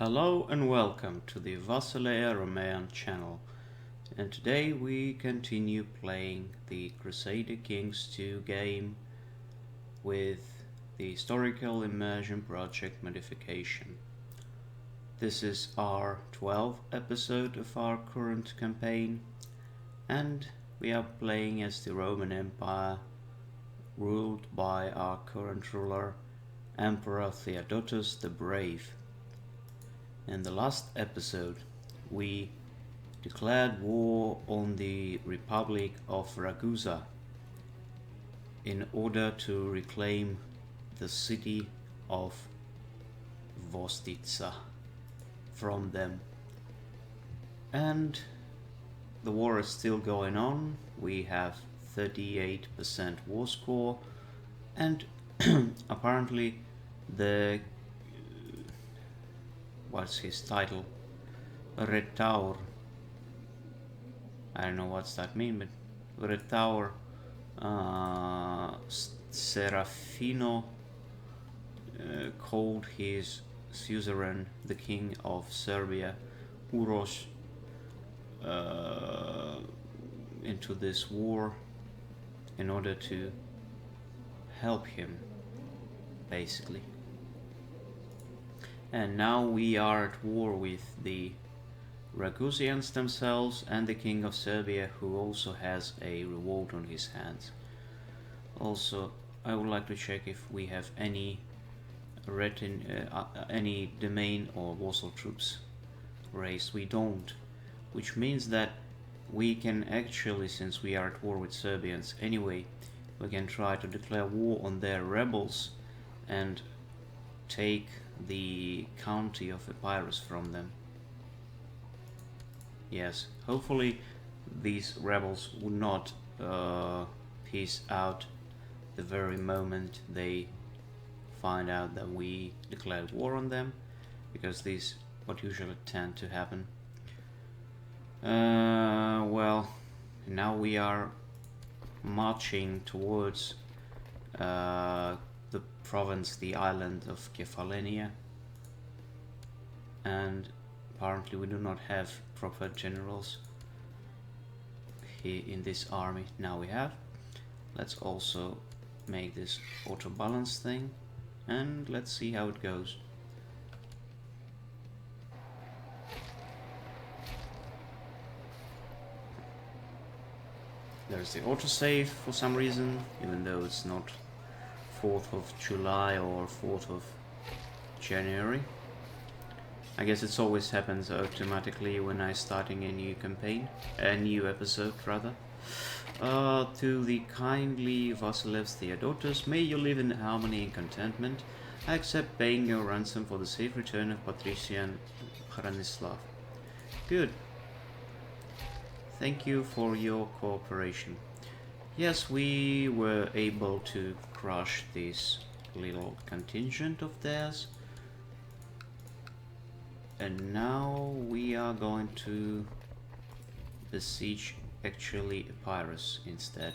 Hello and welcome to the Vassalaia channel, and today we continue playing the Crusader Kings 2 game with the historical immersion project modification. This is our 12th episode of our current campaign, and we are playing as the Roman Empire ruled by our current ruler, Emperor Theodotos the Brave. In the last episode, we declared war on the Republic of Ragusa in order to reclaim the city of Vostitsa from them. And the war is still going on. We have 38% war score, and apparently the what's his title? Retaur. I don't know what's that mean, but Retaur Serafino called his suzerain, the king of Serbia, Uroš, into this war in order to help him, basically. And now we are at war with the Ragusians themselves and the king of Serbia, who also has a revolt on his hands. Also, I would like to check if we have any any domain or vassal troops raised. We don't, which means that we can actually, since we are at war with Serbians anyway, we can try to declare war on their rebels and take the county of Epirus from them. Yes, hopefully these rebels would not peace out the very moment they find out that we declared war on them, because these what usually tend to happen. Well, now we are marching towards the province, the island of Kefalenia, and apparently we do not have proper generals here in this army. Now we have. Let's also make this auto balance thing, and let's see how it goes. There's the autosave for some reason, even though it's not 4th of July or 4th of January. I guess it always happens automatically when I'm starting a new campaign, a new episode rather. To the kindly Vassilievs Theodotos, may you live in harmony and contentment. I accept paying your ransom for the safe return of Patrician Branislav. Good. Thank you for your cooperation. Yes, we were able to crush this little contingent of theirs. And now we are going to besiege actually Epirus instead.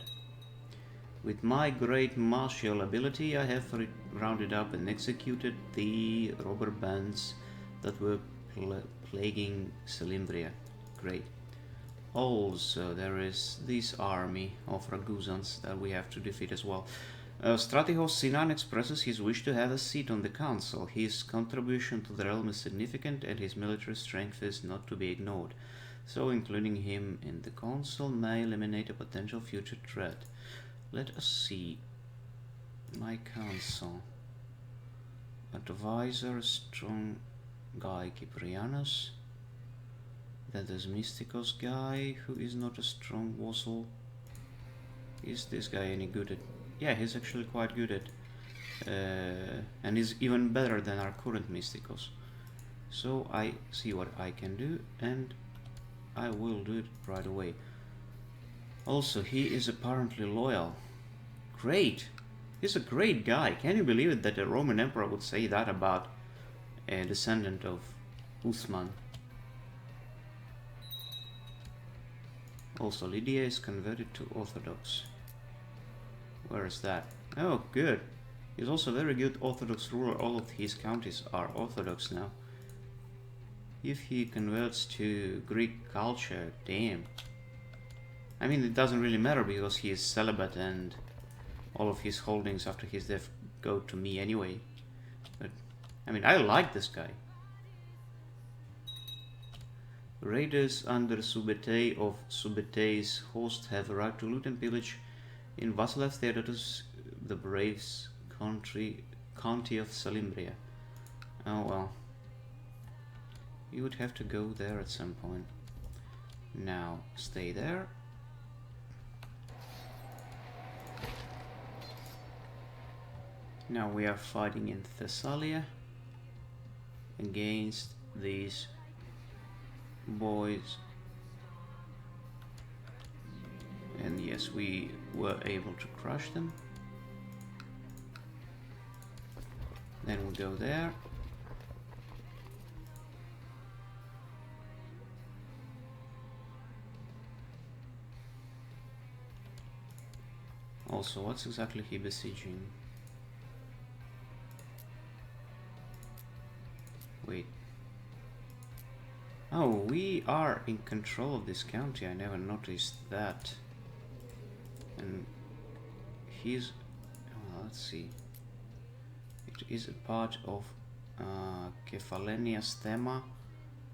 With my great martial ability, I have rounded up and executed the robber bands that were plaguing Salimbria. Great. Also, there is this army of Ragusans that we have to defeat as well. Stratigos Sinan expresses his wish to have a seat on the council. His contribution to the realm is significant and his military strength is not to be ignored. So including him in the council may eliminate a potential future threat. Let us see. My council. Advisor, strong guy Kyprianos. Then there's Mysticos guy, who is not a strong vassal. Is this guy any good at... Yeah, he's actually quite good at... and is even better than our current Mysticos. So I see what I can do, and I will do it right away. Also, he is apparently loyal. Great! He's a great guy. Can you believe it that a Roman emperor would say that about a descendant of Uthman? Also, Lydia is converted to Orthodox. Where is that? Oh, good. He's also a very good Orthodox ruler. All of his counties are Orthodox now. If he converts to Greek culture, damn. I mean, it doesn't really matter because he is celibate and all of his holdings after his death go to me anyway. But, I mean, I like this guy. Raiders under Subete of Subete's host have arrived to loot and pillage in Vasilev Theodotos, the Braves county of Salimbria. Oh well. You would have to go there at some point. Now, stay there. Now we are fighting in Thessalia against these boys. And yes, we were able to crush them. Then we go there. Also, what's exactly he besieging? Wait. Oh, we are in control of this county. I never noticed that. And he's... well, let's see. It is a part of Kephalenia's thema,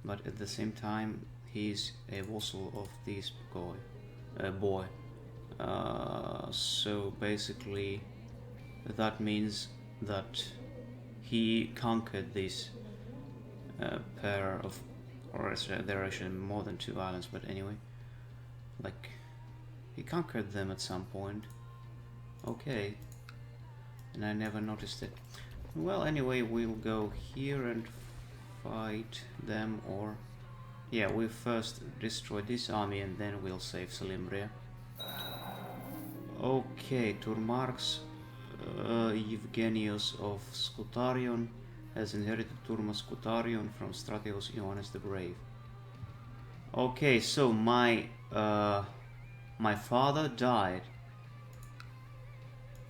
but at the same time he's a vassal of this boy. So basically that means that he conquered this pair of, or there are actually more than 2 islands, but anyway, like, he conquered them at some point. Okay, and I never noticed it. Well, anyway, we'll go here and fight them, or yeah, we first destroy this army and then we'll save Salimbria. Okay, Turmarx Evgenios of Scutarion has inherited Turma Scutarion from Stratios Ioannes the Brave. Okay, so my father died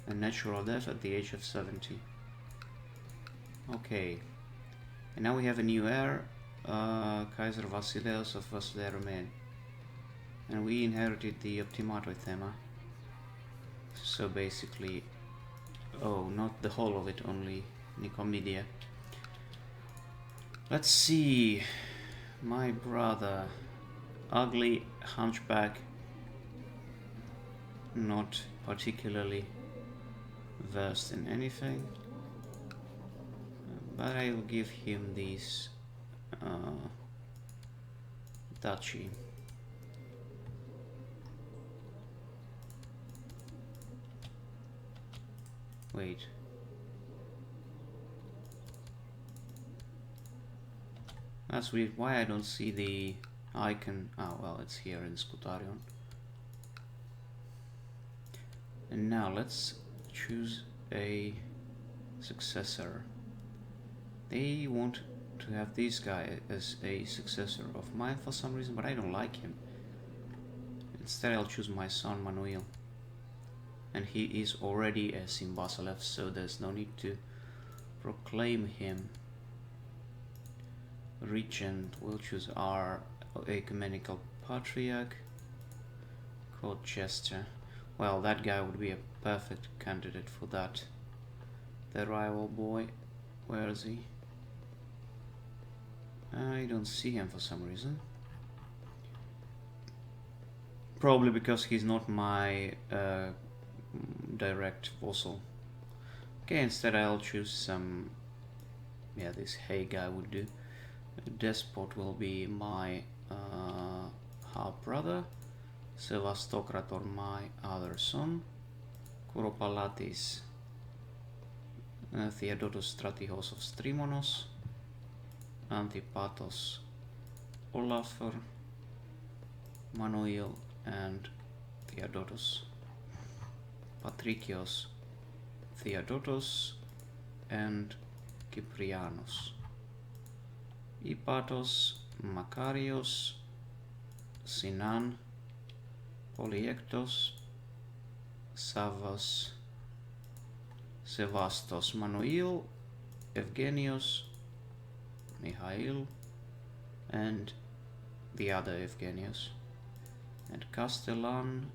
a natural death at the age of 70. Okay, and now we have a new heir, Kaiser Vasileus of Vasileia Romaean, and we inherited the Optimatoi thema. So basically, oh, not the whole of it, only Nicomedia. Let's see, my brother, ugly hunchback, not particularly versed in anything, but I will give him this duchy. Wait. That's weird. Why I don't see the icon? Oh, well, it's here in Scutarion. And now let's choose a successor. They want to have this guy as a successor of mine for some reason, but I don't like him. Instead, I'll choose my son Manuel. And he is already a Symbasileus, so there's no need to proclaim him regent. We'll choose our ecumenical patriarch called Chester. Well, that guy would be a perfect candidate for that. The rival boy, where is he? I don't see him for some reason. Probably because he's not my direct vassal. Okay, instead I'll choose some, yeah, this Hay guy would do. Despot will be my half brother, Sevastocrator my other son, Kuropalatis Theodotos Stratihos of Strimonos, Antipatos Olafur, Manuel and Theodotos, Patricios Theodotos and Cyprianos, Ipatos, Makarios, Sinan, Polyektos, Savas, Sevastos, Manuel, Evgenios, Mihail, and the other Evgenius. And Castellan.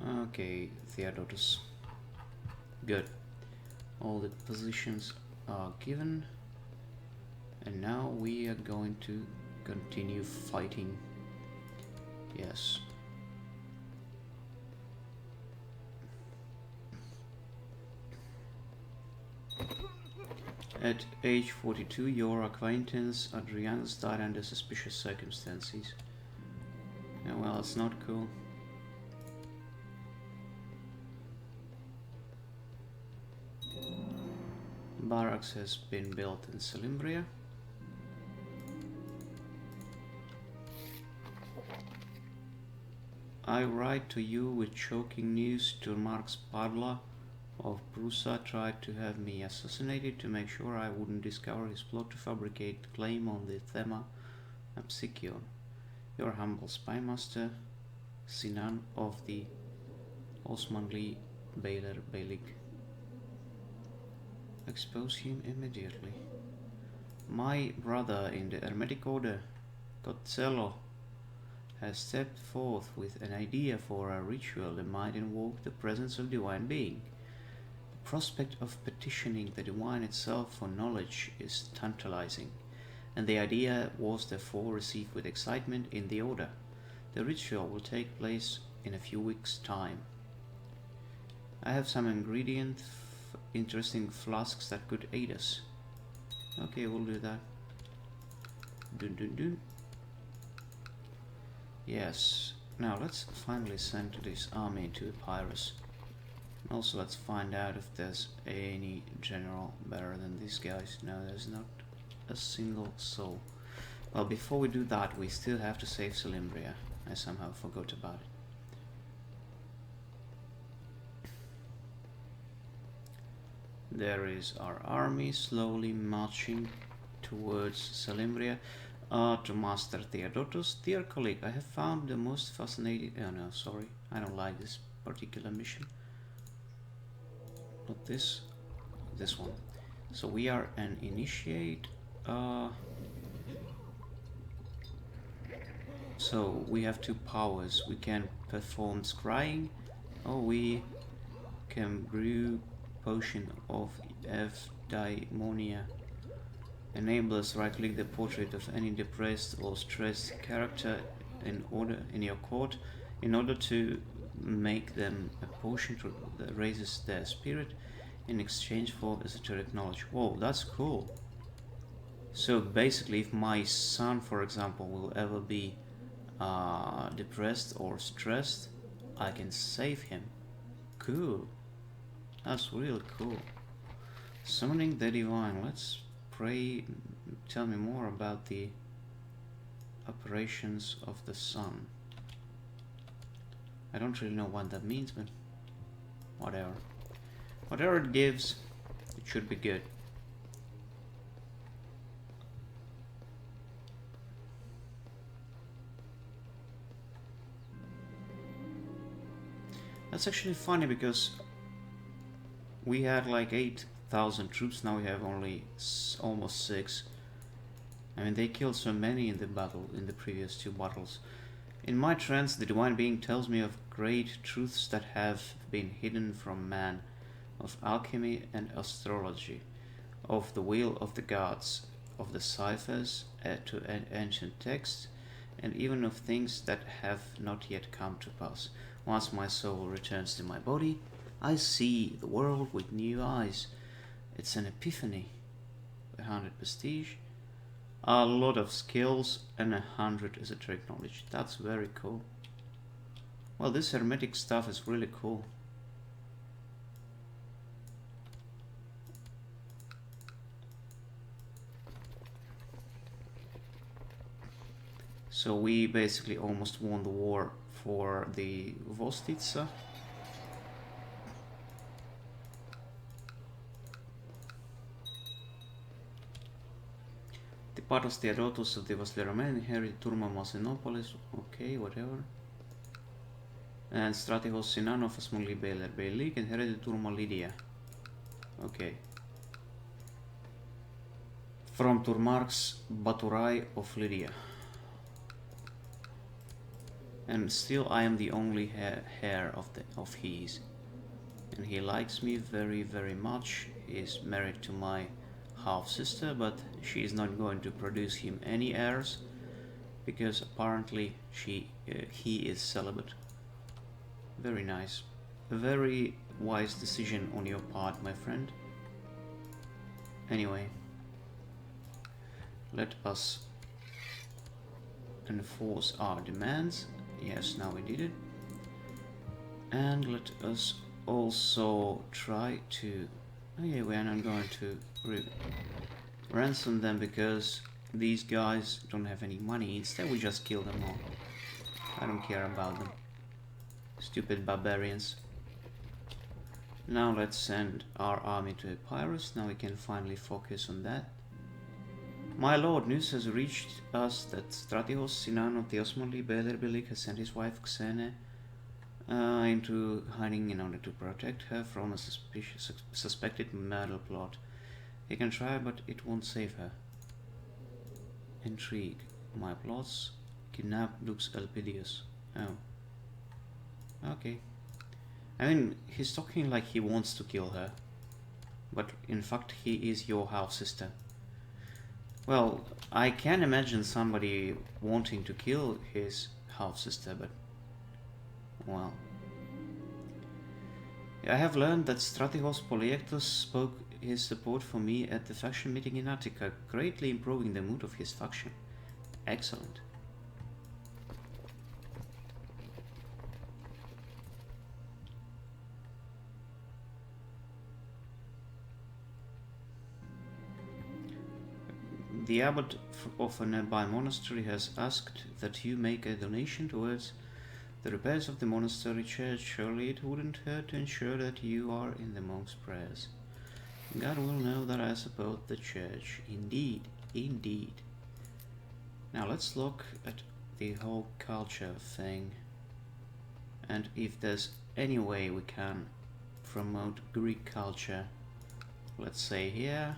Okay, Theodotos. Good. All the positions are given. And now we are going to continue fighting. Yes. At age 42, your acquaintance Adrianus died under suspicious circumstances. Yeah, well, it's not cool. Barracks has been built in Salimbria. I write to you with shocking news. Turmarx Padla of Prusa tried to have me assassinated to make sure I wouldn't discover his plot to fabricate claim on the Thema Apsikion. Your humble spymaster, Sinan of the Osmanli Beyler Beylik. Expose him immediately. My brother in the Hermetic Order, Gotzello, has stepped forth with an idea for a ritual that might invoke the presence of divine being. The prospect of petitioning the divine itself for knowledge is tantalizing, and the idea was therefore received with excitement in the Order. The ritual will take place in a few weeks' time. I have some interesting flasks that could aid us. Okay, we'll do that. Dun dun dun. Yes. Now let's finally send this army to Epirus. Also, let's find out if there's any general better than these guys. No, there's not a single soul. Well, before we do that, we still have to save Salimbria. I somehow forgot about it. There is our army slowly marching towards Salimbria. To Master Theodotos. Dear colleague, I have found the most fascinating... Oh no, sorry. I don't like this particular mission. Not this. This one. So we are an initiate. So we have two powers. We can perform scrying. Or we can brew potion of eudaimonia. Enable us right-click the portrait of any depressed or stressed character in your court in order to make them a potion that raises their spirit in exchange for esoteric knowledge. Whoa, that's cool. So basically, if my son, for example, will ever be depressed or stressed, I can save him. Cool. That's really cool. Summoning the divine. Let's pray. Tell me more about the operations of the sun. I don't really know what that means, but whatever. Whatever it gives, it should be good. That's actually funny because we had like 8,000 troops, now we have only almost 6. I mean, they killed so many in the battle, in the previous 2 battles. In my trance, the divine being tells me of great truths that have been hidden from man, of alchemy and astrology, of the will of the gods, of the ciphers to ancient texts, and even of things that have not yet come to pass. Once my soul returns to my body, I see the world with new eyes. It's an epiphany. 100 prestige, a lot of skills, and 100 esoteric knowledge. That's very cool. Well, this hermetic stuff is really cool. So we basically almost won the war for the Vostitsa. The Patos Theodotos of the Vasleromen inherited Turma Masinopolis. Okay, whatever. And Stratigos Sinan of Asmoli Beyler Beylik inherited Turma Lydia. Okay. From Turmark's Baturai of Lydia. And still I am the only heir of his. And he likes me very, very much. He is married to my half-sister, but she is not going to produce him any heirs, because apparently he is celibate. Very nice. A very wise decision on your part, my friend. Anyway, let us enforce our demands. Yes, now we did it. And let us also try to... Oh yeah, we are not going to ransom them because these guys don't have any money. Instead we just kill them all. I don't care about them. Stupid barbarians. Now let's send our army to Epirus. Now we can finally focus on that. My lord, news has reached us that Stratios Sinan of the Osmanli Beylerbelik has sent his wife Xene into hiding in order to protect her from a suspected murder plot. He can try, but it won't save her. Intrigue. My plots. Kidnap Dux Elpidius. Oh. Okay. I mean, he's talking like he wants to kill her. But in fact, he is your half-sister. Well, I can imagine somebody wanting to kill his half-sister, but... well... I have learned that Stratigos Poliectus spoke his support for me at the faction meeting in Attica, greatly improving the mood of his faction. Excellent. The abbot of a nearby monastery has asked that you make a donation towards the repairs of the monastery church. Surely it wouldn't hurt to ensure that you are in the monks' prayers. God will know that I support the church. Indeed, indeed. Now let's look at the whole culture thing. And if there's any way we can promote Greek culture, let's say here,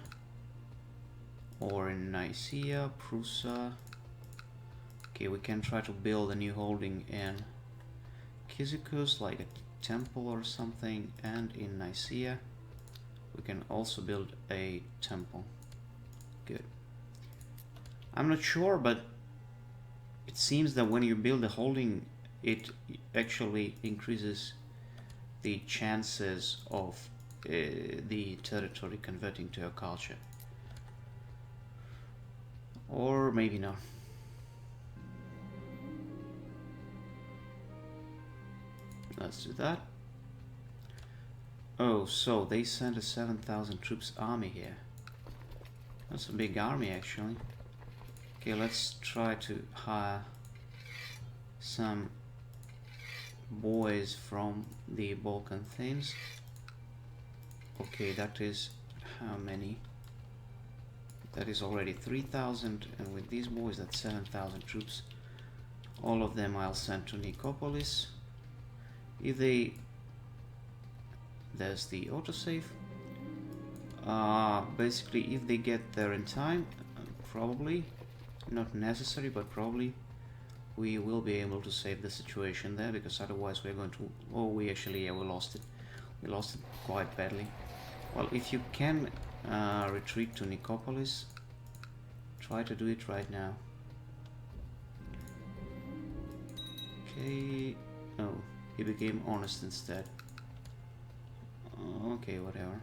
or in Nicaea, Prusa. Okay, we can try to build a new holding in Cyzicus, like a temple or something, and in Nicaea we can also build a temple. Good. I'm not sure, but it seems that when you build a holding, it actually increases the chances of the territory converting to a culture. Or maybe not. Let's do that. Oh, so they sent a 7,000 troops army here. That's a big army actually. Okay, let's try to hire some boys from the Balkan themes. Okay, that is how many? That is already 3,000, and with these boys that's 7,000 troops. All of them I'll send to Nicopolis. If they... there's the autosave. Basically, if they get there in time, probably, not necessary, but probably, we will be able to save the situation there, because otherwise we're going to... oh, we actually, yeah, we lost it. We lost it quite badly. Well, if you can retreat to Nicopolis, try to do it right now. Okay. Oh, he became honest instead. Okay, whatever.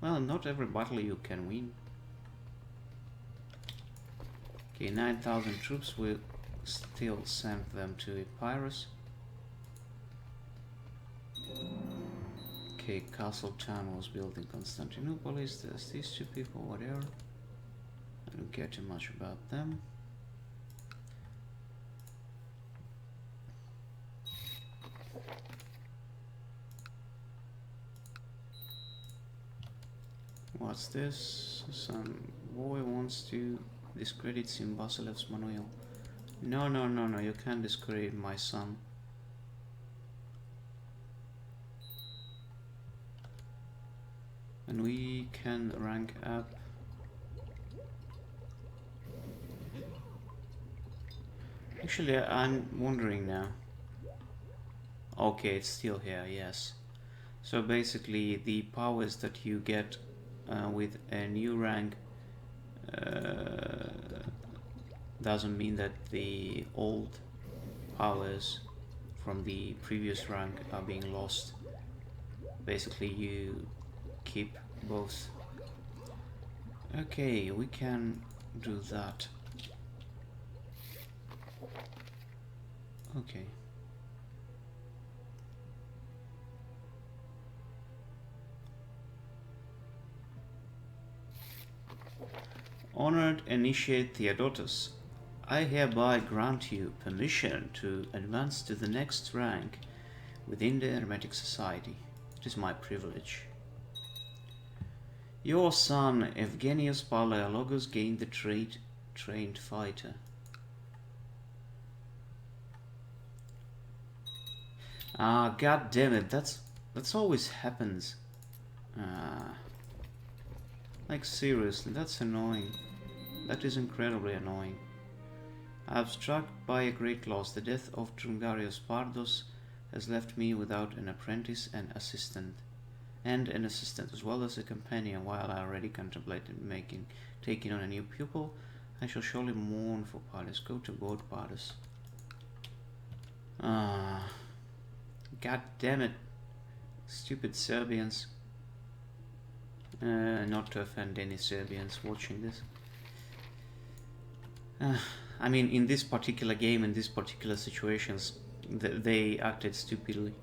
Well, not every battle you can win. Okay, 9,000 troops will still send them to Epirus. Okay, castle town was built in Constantinopolis. There's these two people, whatever. I don't care too much about them. What's this? Some boy wants to discredit Symbasileus Manuel. No, you can't discredit my son. And we can rank up. Actually, I'm wondering now. Okay, it's still here, yes. So basically, the powers that you get with a new rank doesn't mean that the old powers from the previous rank are being lost. Basically, you keep both. Okay, we can do that. Okay. Honored Initiate Theodotos, I hereby grant you permission to advance to the next rank within the Hermetic Society. It is my privilege. Your son, Evgenius Palaiologos, gained the trait Trained Fighter. Ah, god damn it, that's always happens. Like seriously, that's annoying. That is incredibly annoying. I am struck by a great loss. The death of Trungarius Pardos has left me without an apprentice and assistant, as well as a companion. While I already contemplated taking on a new pupil, I shall surely mourn for Pardos. Go to God, Pardos. God damn it, stupid Serbians. Not to offend any Serbians watching this. I mean, in this particular game, in these particular situations, they acted stupidly.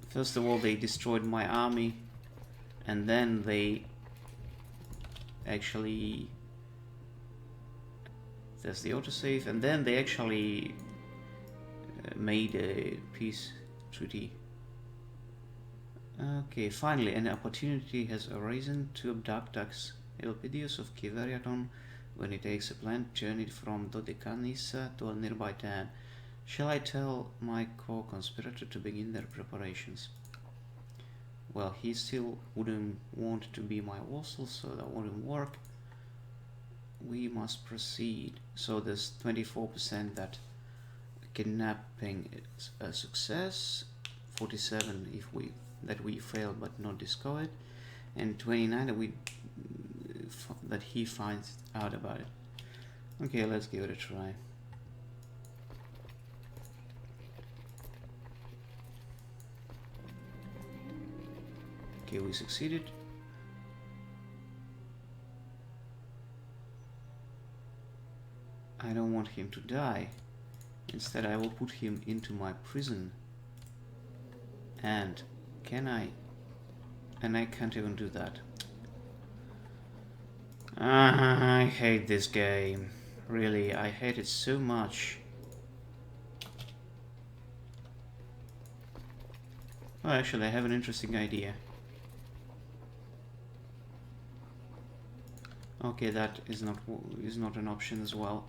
First of all, they destroyed my army, and then they actually... There's the autosave, and then they actually made a peace treaty. Okay, finally, an opportunity has arisen to abduct Elpidius of Kiveriaton when he takes a planned journey from Dodecanissa to a nearby town. Shall I tell my co-conspirator to begin their preparations? Well, he still wouldn't want to be my vassal, so that wouldn't work. We must proceed. So there's 24% that kidnapping is a success, 47 if we fail but not discovered, and 29 that he finds out about it. Okay, let's give it a try. Okay, we succeeded. I don't want him to die. Instead, I will put him into my prison. And can I? And I can't even do that. I hate this game. Really, I hate it so much. Oh, actually, I have an interesting idea. Okay, that is not an option as well.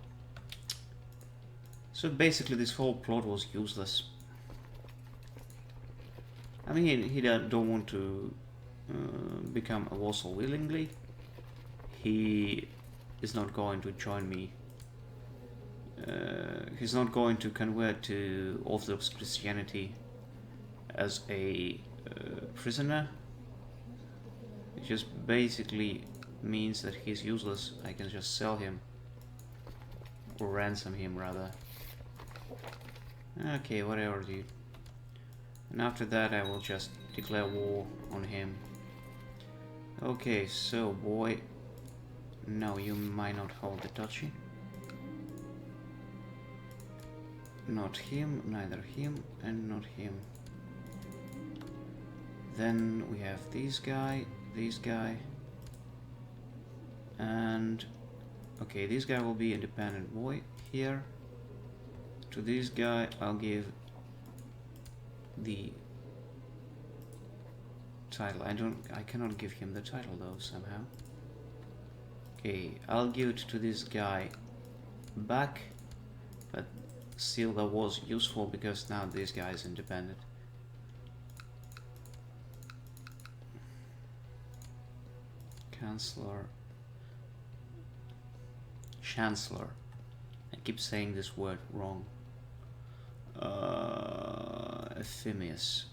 So basically, this whole plot was useless. I mean, he don't want to become a vassal willingly. He is not going to join me. He's not going to convert to Orthodox Christianity as a prisoner. It just basically means that he's useless. I can just sell him, or ransom him rather. Okay, whatever, dude. And after that I will just declare war on him. Okay, so boy, no, you might not hold the touchy. Not him, neither him, and not him. Then we have this guy, and okay, this guy will be independent boy here. To this guy I'll give the title. I cannot give him the title though somehow. Okay, I'll give it to this guy back, but still that was useful because now this guy is independent. Chancellor. I keep saying this word wrong. Ephemius.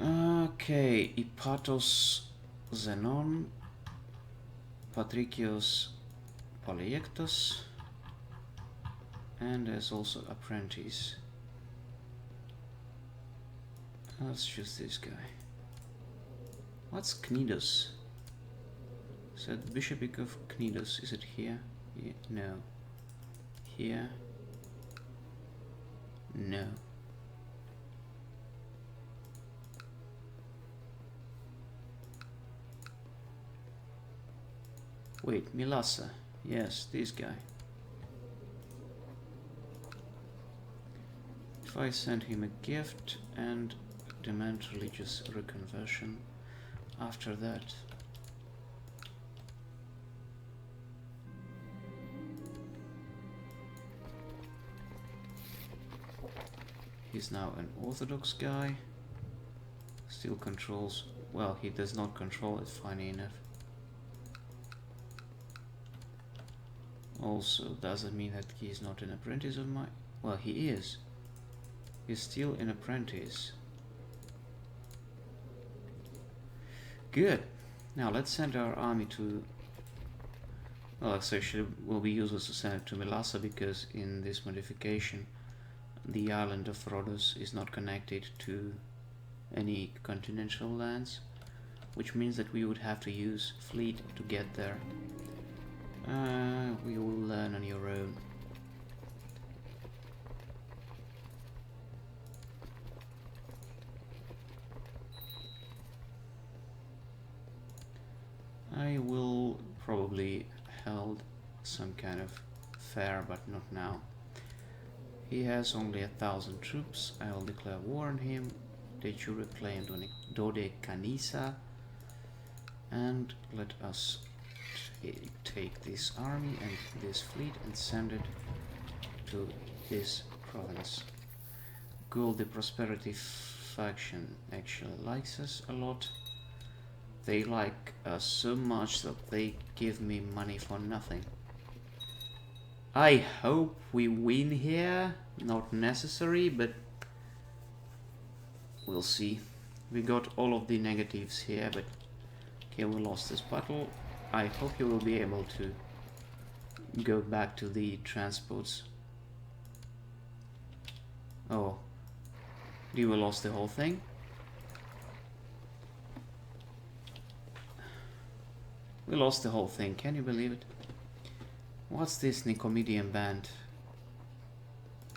Okay, Ipatos Zenon, Patricios Palaiologos, and there's also apprentice. Let's choose this guy. What's Cnidos? So the Bishopric of Cnidos, is it here? Yeah, no. Here? No. Wait, Milassa. Yes, this guy. If I send him a gift and demand religious reconversion after that. He's now an Orthodox guy. Still controls, well, he does not control it, funny enough. Also, doesn't mean that he is not an apprentice of mine. Well, he is. He's still an apprentice. Good. Now let's send our army to... Well, actually, it will be useless to send it to Milassa because in this modification, the island of Rhodos is not connected to any continental lands, which means that we would have to use fleet to get there. We will learn on your own. I will probably hold some kind of fair, but not now. He has only 1,000 troops. I will declare war on him. De jure claim Dodecanisa, and let us take this army and this fleet and send it to this province. Gaul, the prosperity faction, actually likes us a lot. They like us so much that they give me money for nothing. I hope we win here. Not necessary, but we'll see. We got all of the negatives here, but okay, we lost this battle. I hope you will be able to go back to the transports. Oh, you lost the whole thing? We lost the whole thing, can you believe it? What's this Nicomedean band?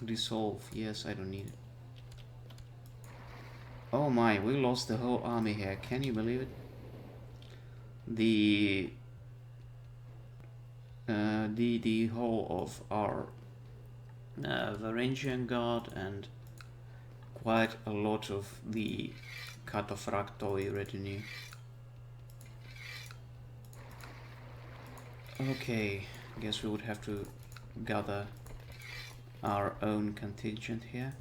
Dissolve, yes, I don't need it. Oh my, we lost the whole army here, can you believe it? The whole of our Varangian guard and quite a lot of the Cataphractoi retinue. Okay, I guess we would have to gather our own contingent here.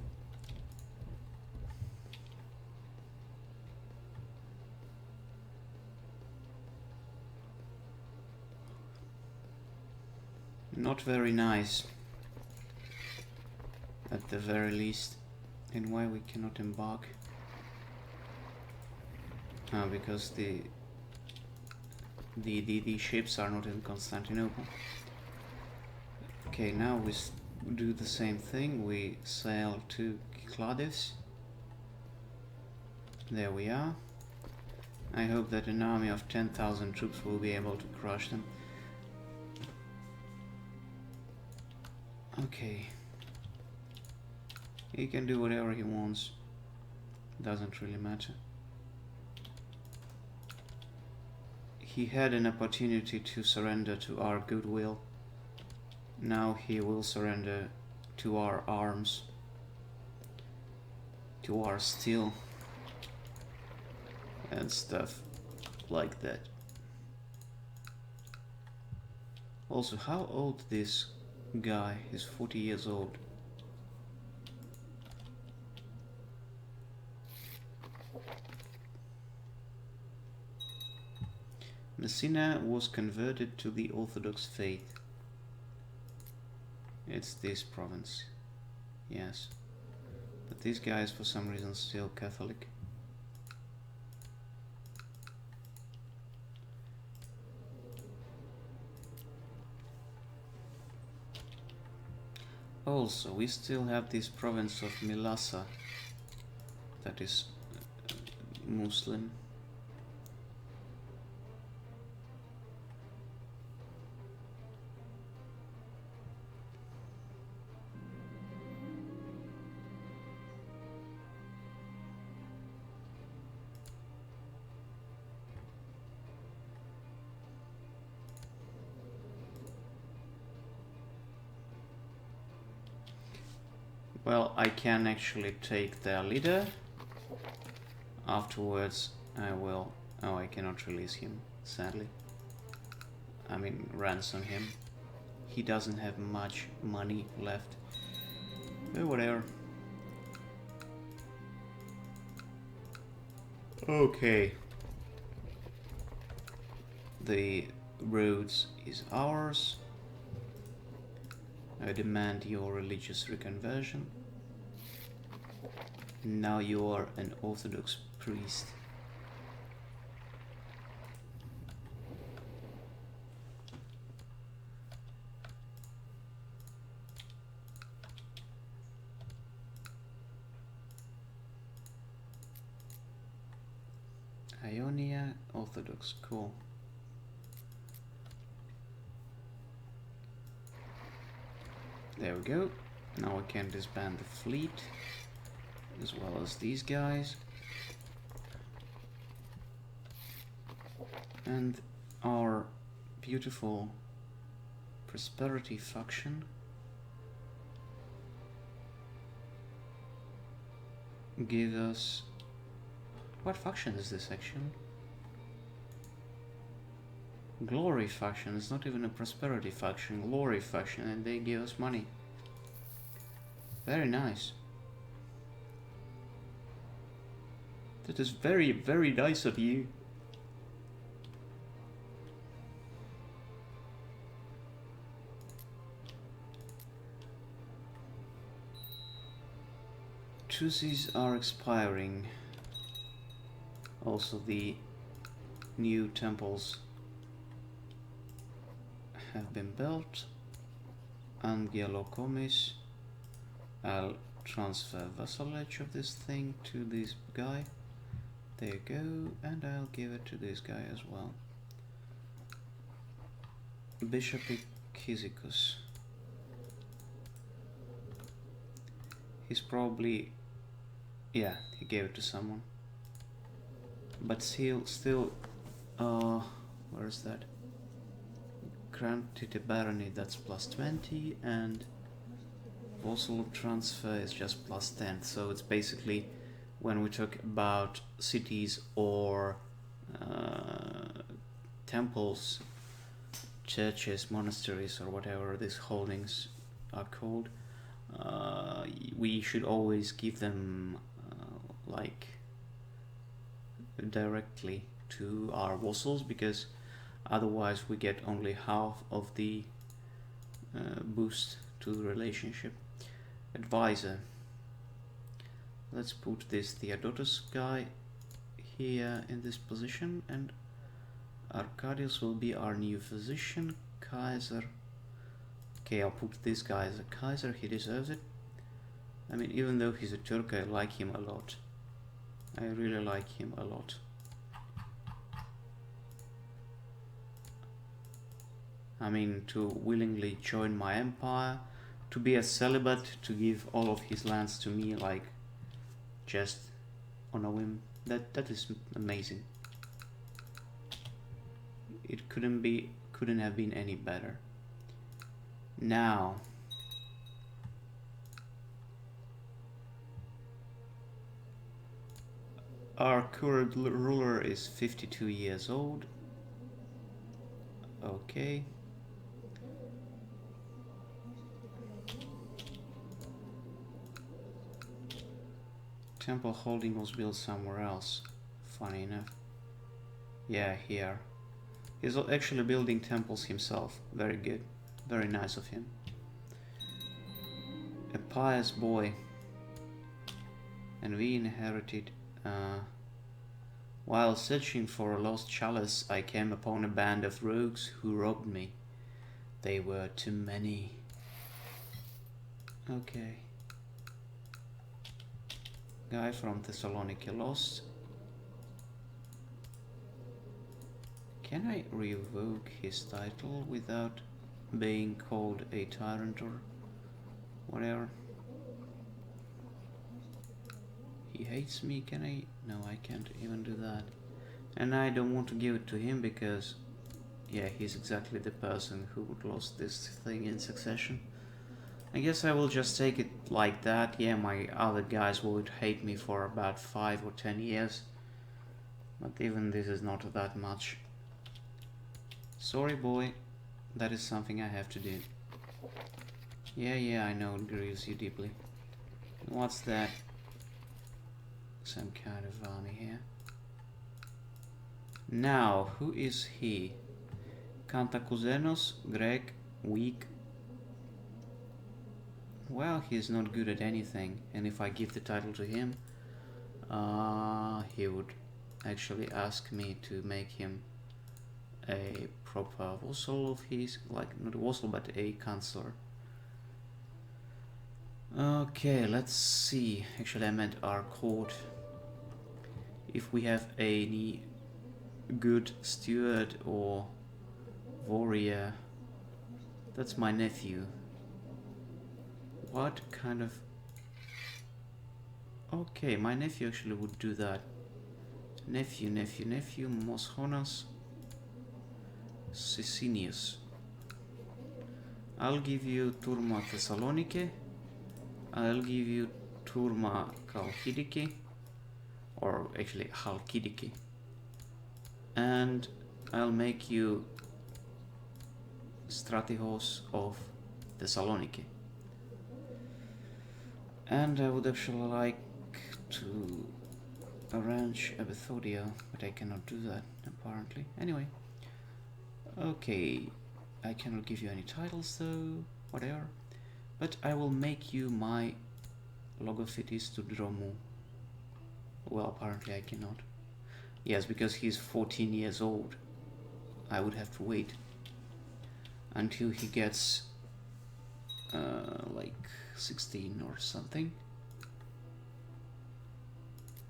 Not very nice, at the very least. And why we cannot embark? Because the ships are not in Constantinople. Okay, now we do the same thing. We sail to Cyclades. There we are. I hope that an army of 10,000 troops will be able to crush them. Okay. He can do whatever he wants. Doesn't really matter. He had an opportunity to surrender to our goodwill. Now he will surrender to our arms, to our steel, and stuff like that. Also, how old this guy is? 40 years old. Messina was converted to the Orthodox faith. It's this province. Yes. But this guy is for some reason still Catholic. Also, we still have this province of Milasa that is Muslim. Well, I can actually take their leader. Afterwards, I will... Oh, I cannot release him, sadly. I mean, ransom him. He doesn't have much money left. But whatever. Okay. The roads is ours. I demand your religious reconversion. Now you are an Orthodox priest. Ionia, Orthodox, cool. There we go. Now I can disband the fleet, as well as these guys. And our beautiful prosperity faction give us... What faction is this actually? Glory faction. It's not even a prosperity faction. Glory faction, and they give us money. Very nice. That is very, very nice of you. Truces are expiring. Also, the new temples have been built. Angelocomis. I'll transfer vassalage of this thing to this guy. There you go, and I'll give it to this guy as well. Bishop Kizikos. He's probably... Yeah, he gave it to someone. But still, where is that? Granted a barony, that's plus 20, and vassal transfer is just plus 10. So it's basically, when we talk about cities or temples, churches, monasteries, or whatever these holdings are called, we should always give them like directly to our vassals, because otherwise we get only half of the boost to the relationship. Advisor. Let's put this Theodotos guy here in this position, and Arcadius will be our new physician. Kaiser. Okay, I'll put this guy as a Kaiser, he deserves it. I mean, even though he's a Turk, I like him a lot. I really like him a lot. I mean, to willingly join my empire, to be a celibate, to give all of his lands to me, like, just on a whim. That is amazing. It couldn't have been any better. Now, our current ruler is 52 years old. Okay. Temple holding was built somewhere else. Funny enough. Yeah, here. He's actually building temples himself. Very good. Very nice of him. A pious boy. And we inherited... while searching for a lost chalice, I came upon a band of rogues who robbed me. They were too many. Okay. Guy from Thessaloniki lost. Can I revoke his title without being called a tyrant or whatever? He hates me, can I? No, I can't even do that. And I don't want to give it to him because, yeah, he's exactly the person who would lost this thing in succession. I guess I will just take it like that. Yeah, my other guys would hate me for about 5 or 10 years. But even this is not that much. Sorry, boy. That is something I have to do. Yeah, I know it grieves you deeply. What's that? Some kind of army here. Now, who is he? Kantakouzenos, Greg, weak. Well, he's not good at anything, and if I give the title to him, he would actually ask me to make him a proper vassal of his, like not a vassal but a counselor. Okay, let's see. Actually, I meant our court. If we have any good steward or warrior. That's my nephew. What kind of... Okay, my nephew actually would do that. Nephew, Moshonas Sicinius. I'll give you Turma Thessaloniki. I'll give you Turma Chalkidiki. Or actually Chalkidiki. And I'll make you Strategos of Thessaloniki. And I would actually like to arrange a Bethodia, but I cannot do that apparently. Anyway, okay, I cannot give you any titles though, whatever. But I will make you my Logophytis to Dromu. Well, apparently I cannot. Yes, because he's 14 years old. I would have to wait until he gets like 16 or something.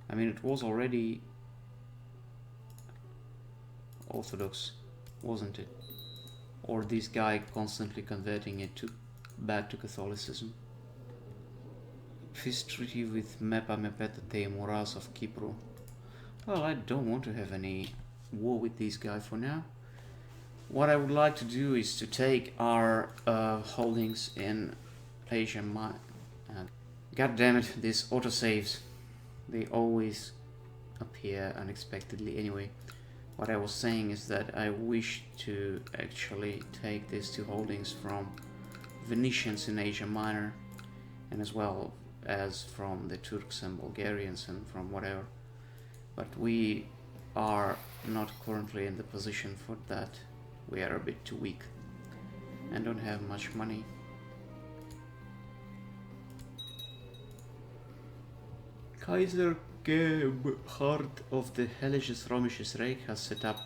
I mean, it was already Orthodox, wasn't it? Or this guy constantly converting it back to Catholicism. Peace treaty with Mepa Mepeta Teimuras of Kipru. Well, I don't want to have any war with this guy for now. What I would like to do is to take our holdings in Asia Minor. God damn it, these autosaves. They always appear unexpectedly. Anyway, what I was saying is that I wish to actually take these two holdings from Venetians in Asia Minor, and as well as from the Turks and Bulgarians and from whatever. But we are not currently in the position for that. We are a bit too weak and don't have much money. Kaiser Gebhard of the Helliges Römisches Reich has set up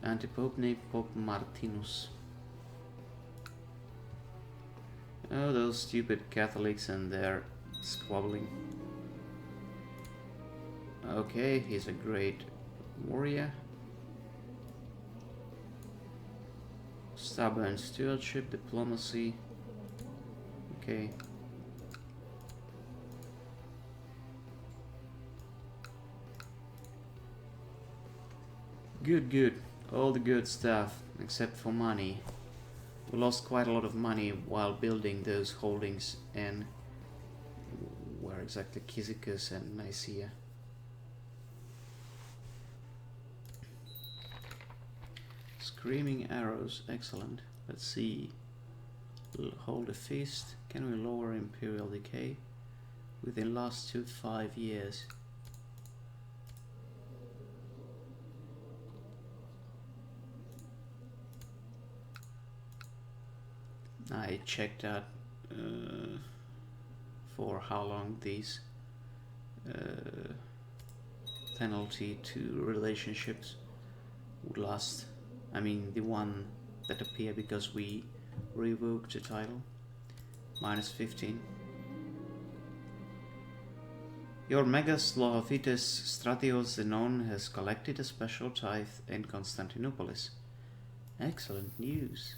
anti-pope named Pope Martinus. Oh, those stupid Catholics and their squabbling. Okay, he's a great warrior. Stubborn stewardship, diplomacy. Okay. Good. All the good stuff, except for money. We lost quite a lot of money while building those holdings in where exactly Cyzicus and Nicaea. Screaming arrows, excellent. Let's see. We'll hold a feast. Can we lower Imperial decay within last 5 years? I checked out for how long these penalty to relationships would last. I mean the one that appear because we revoked the title. Minus 15. Your Megas Lohavites Stratios Zenon has collected a special tithe in Constantinopolis. Excellent news.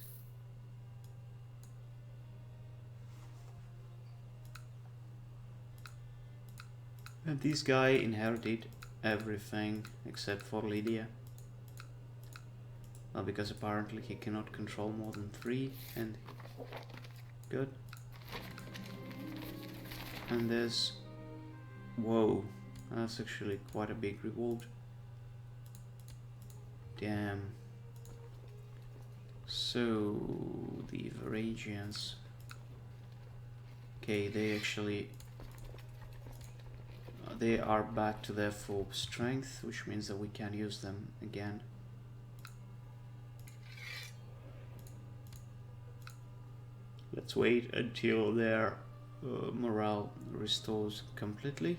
And this guy inherited everything except for Lydia. Well, because apparently he cannot control more than 3, and good. And there's... whoa, that's actually quite a big reward. Damn. So, the Varangians... okay, they actually... they are back to their full strength, which means that we can use them again. Let's wait until their morale restores completely,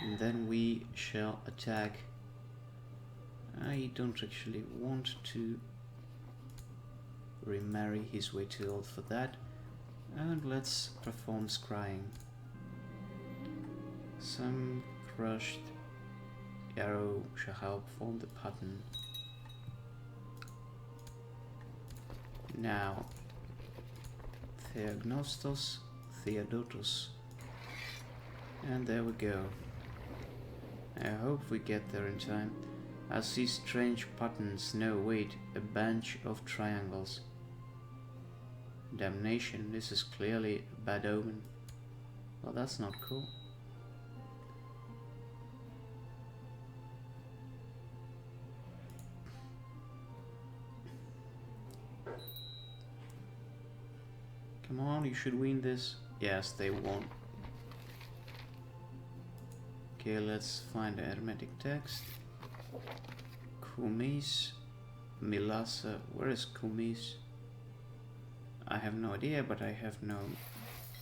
and then we shall attack. I don't actually want to remarry, he's way too old for that, and let's perform scrying. Some crushed arrow shall help form the pattern. Now Theodotos, and there we go. I hope we get there in time. I see strange patterns. No, wait, a bunch of triangles. Damnation, this is clearly a bad omen. Well, that's not cool. Come on, you should win this. Yes, they won. Okay, let's find the hermetic text. Kumis, Milasa. Where is Kumis? I have no idea, but I have no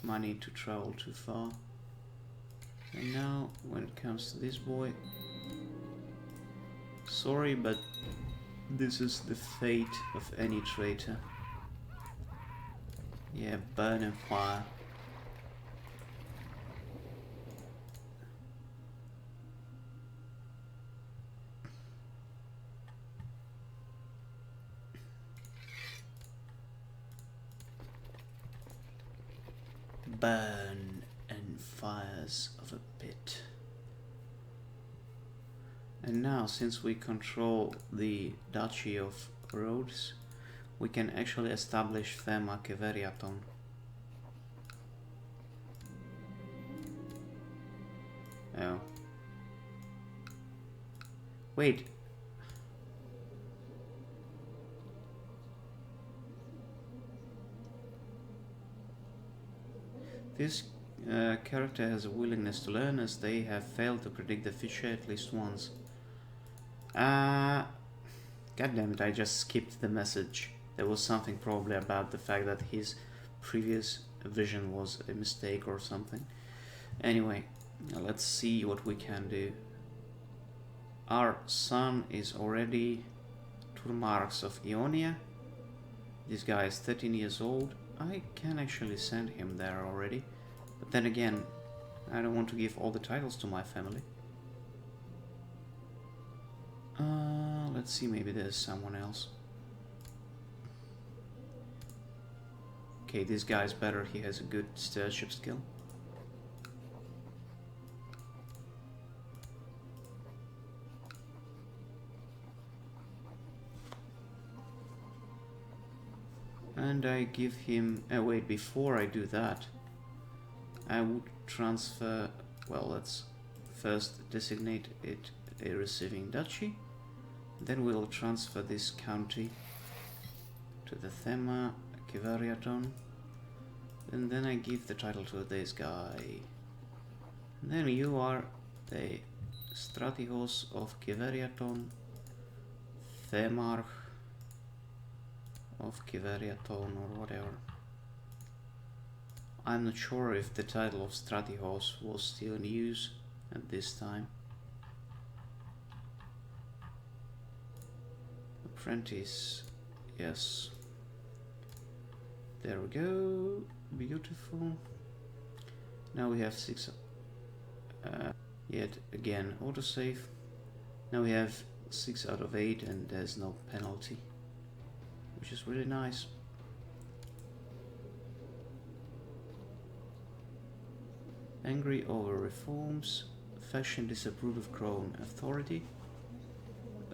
money to travel too far. And now, when it comes to this boy, sorry, but this is the fate of any traitor. Yeah, burn and fire. Burn and fires of a pit. And now, since we control the Duchy of Rhodes, we can actually establish Thema Keveriaton. Oh. Wait. This character has a willingness to learn, as they have failed to predict the future at least once. God damn it, I just skipped the message. There was something probably about the fact that his previous vision was a mistake or something. Anyway, let's see what we can do. Our son is already Turmarchs of Ionia. This guy is 13 years old. I can actually send him there already. But then again, I don't want to give all the titles to my family. Let's see, maybe there's someone else. Okay, this guy's better, he has a good stewardship skill. And I give him... wait, before I do that, I would transfer... well, let's first designate it a receiving duchy. Then we'll transfer this county to the Thema Keveriaton. And then I give the title to this guy. And then you are the Stratigos of Keveriaton, Themarch of Kiveriaton or whatever. I'm not sure if the title of Stratigos was still in use at this time. Apprentice, yes. There we go, beautiful. Now we have 6, yet again autosave. Now we have 6 out of 8 and there's no penalty, which is really nice. Angry over reforms, faction disapprove of crown authority,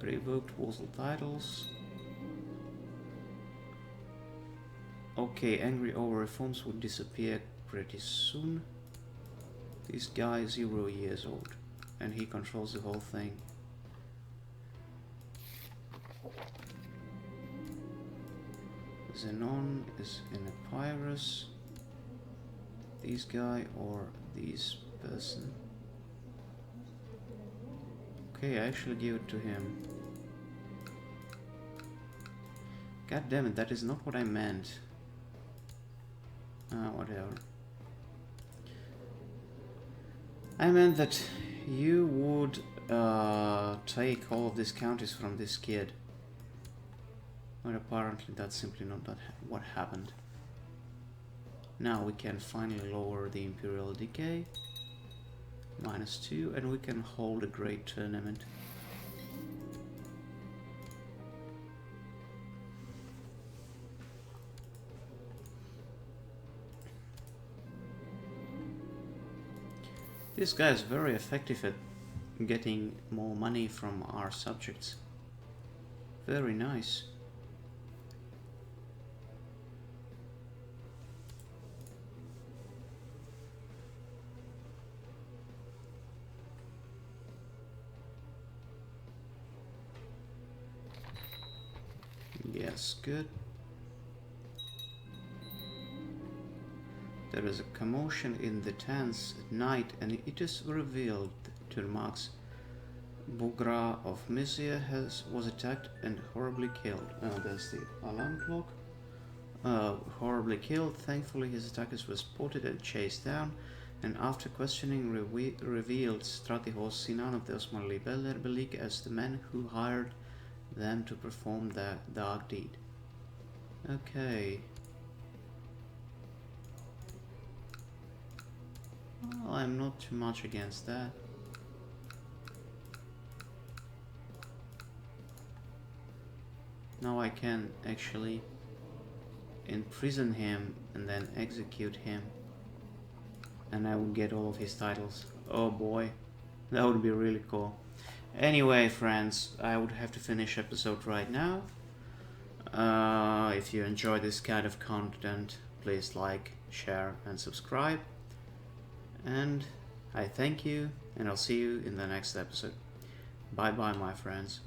revoked vassal titles. Okay, angry over reforms would disappear pretty soon. This guy is 0 years old and he controls the whole thing. Xenon is in Epirus. This guy or this person. Okay, I actually give it to him. God damn it, that is not what I meant. Whatever. I meant that you would take all of these counties from this kid. But apparently that's simply not what happened. Now we can finally lower the Imperial decay. -2, and we can hold a great tournament. This guy is very effective at getting more money from our subjects. Very nice. Yes, good. There is a commotion in the tents at night, and it is revealed to Max Bugra of Mysia was attacked and horribly killed. There's the alarm clock. Horribly killed. Thankfully, his attackers were spotted and chased down, and after questioning, revealed Stratigos Sinan of the Osmanli Bellerbelig as the man who hired them to perform the dark deed. Okay. Well, I'm not too much against that. Now I can actually imprison him and then execute him, and I will get all of his titles. Oh boy, that would be really cool. Anyway, friends, I would have to finish episode right now. If you enjoy this kind of content, please like, share and subscribe. And I thank you, and I'll see you in the next episode. Bye bye, my friends.